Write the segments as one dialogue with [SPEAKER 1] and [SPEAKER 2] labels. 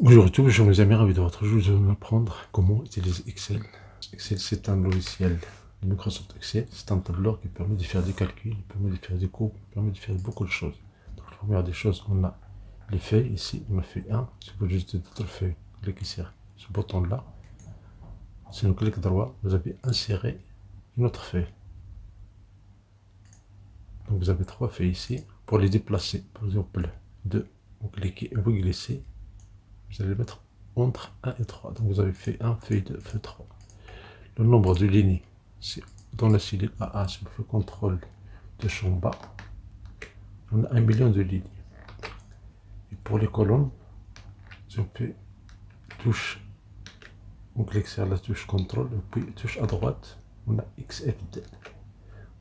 [SPEAKER 1] Bonjour à tous, je mes amis, ravi de votre jour. Je vais m'apprendre comment utiliser Excel. Excel, c'est un logiciel de Microsoft Excel. C'est un tableur qui permet de faire des calculs, qui permet de faire des courbes, qui permet de faire beaucoup de choses. Donc, la première des choses, on a les feuilles. Ici, on a feuille 1. Si vous juste d'autres feuilles, cliquez sur ce bouton-là. Si on clique droit, vous avez inséré une autre feuille. Donc, vous avez 3 feuilles ici. Pour les déplacer, par exemple, 2, vous cliquez et vous glissez. Vous allez mettre entre 1 et 3. Donc vous avez fait 1, feuille 2, feuille 3. Le nombre de lignes, c'est dans la cellule A1, si vous faites contrôle de champ bas, on a 1 million de lignes. Et pour les colonnes, si on fait touche, on clique sur la touche contrôle, puis touche à droite, on a XFD.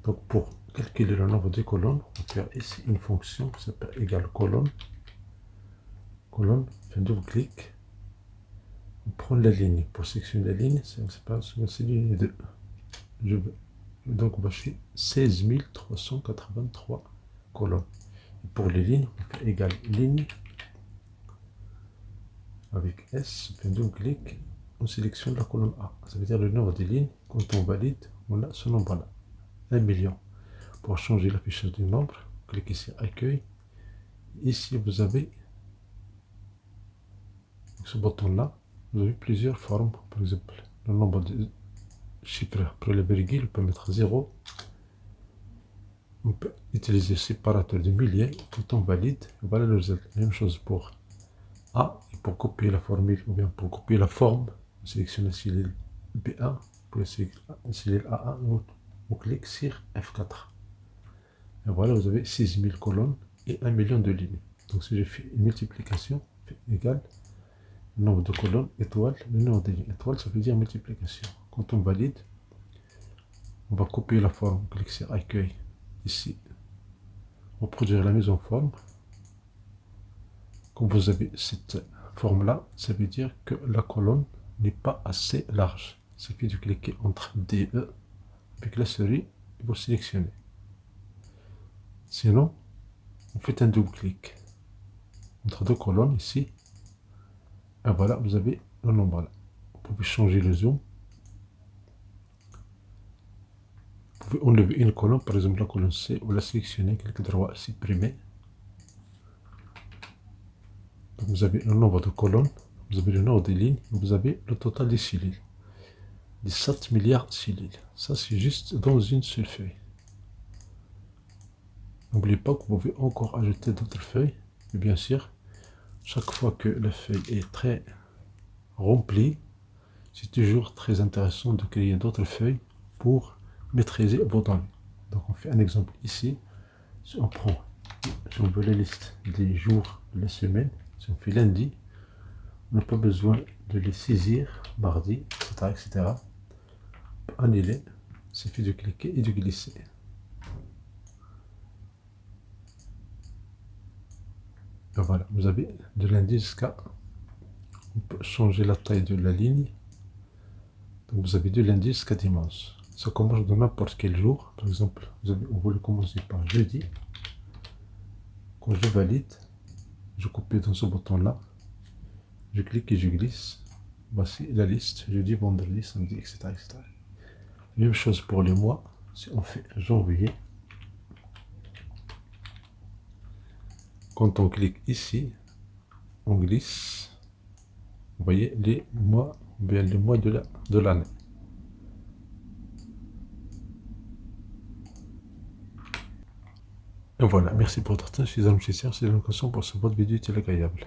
[SPEAKER 1] Donc pour calculer le nombre de colonnes, on va faire ici une fonction qui s'appelle égale colonne. Colonne, fait double clic. On prend la ligne. Pour sélectionner la ligne, c'est ligne 2. Je veux donc bâcher 16 383 colonnes. Et pour les lignes, on fait égal ligne avec S, on fait double clic, on sélectionne la colonne A. Ça veut dire le nombre de lignes. Quand on valide, on a ce nombre-là, 1 million. Pour changer l'affichage du nombre, cliquez sur accueil. Ici, vous avez ce bouton-là. Vous avez plusieurs formes. Par exemple, le nombre de chiffres après la virgule, on peut mettre 0. On peut utiliser le séparateur de milliers. Quand on valide, voilà le résultat. Même chose pour A. Et pour copier la formule, ou bien pour copier la forme, on sélectionne la cellule B1. Pour la cellule A1, on clique sur F4. Et voilà, vous avez 6000 colonnes et 1 million de lignes. Donc si je fais une multiplication, égale le nombre de colonnes, étoile, le nombre de lignes. Étoile, ça veut dire multiplication. Quand on valide, on va copier la forme, on clique sur accueil. Ici, reproduire la mise en forme. Quand vous avez cette forme-là, ça veut dire que la colonne n'est pas assez large. Il suffit de cliquer entre DE avec la souris et vous sélectionnez. Sinon, vous faites un double clic entre deux colonnes ici. Et voilà, vous avez le nombre là. Vous pouvez changer le zoom. Vous pouvez enlever une colonne, par exemple la colonne C, ou la sélectionner, clic droit, supprimer. Donc vous avez le nombre de colonnes, vous avez le nombre de lignes, vous avez le total des cellules. Des 7 milliards de cellules. Ça, c'est juste dans une seule feuille. N'oubliez pas que vous pouvez encore ajouter d'autres feuilles. Et bien sûr, chaque fois que la feuille est très remplie, c'est toujours très intéressant de créer d'autres feuilles pour maîtriser vos données. Donc on fait un exemple ici. Si on prend, si on veut la liste des jours de la semaine, si on fait lundi, on n'a pas besoin de les saisir, mardi, etc. etc. Annuler, il suffit de cliquer et de glisser. Et voilà, vous avez de lundi jusqu'à... On peut changer la taille de la ligne. Donc vous avez de lundi jusqu'à dimanche. Ça commence de n'importe quel jour. Par exemple, vous voulez commencer par jeudi. Quand je valide, je copie dans ce bouton-là. Je clique et je glisse. Voici la liste, jeudi, vendredi, samedi, etc. etc. Même chose pour les mois. Si on fait janvier, quand on clique ici, on glisse. Vous voyez les mois, bien les mois de l'année. Et voilà, merci pour votre attention, je suis Alain Chessier, c'est l'occasion pour ce votre vidéo utile et agréable.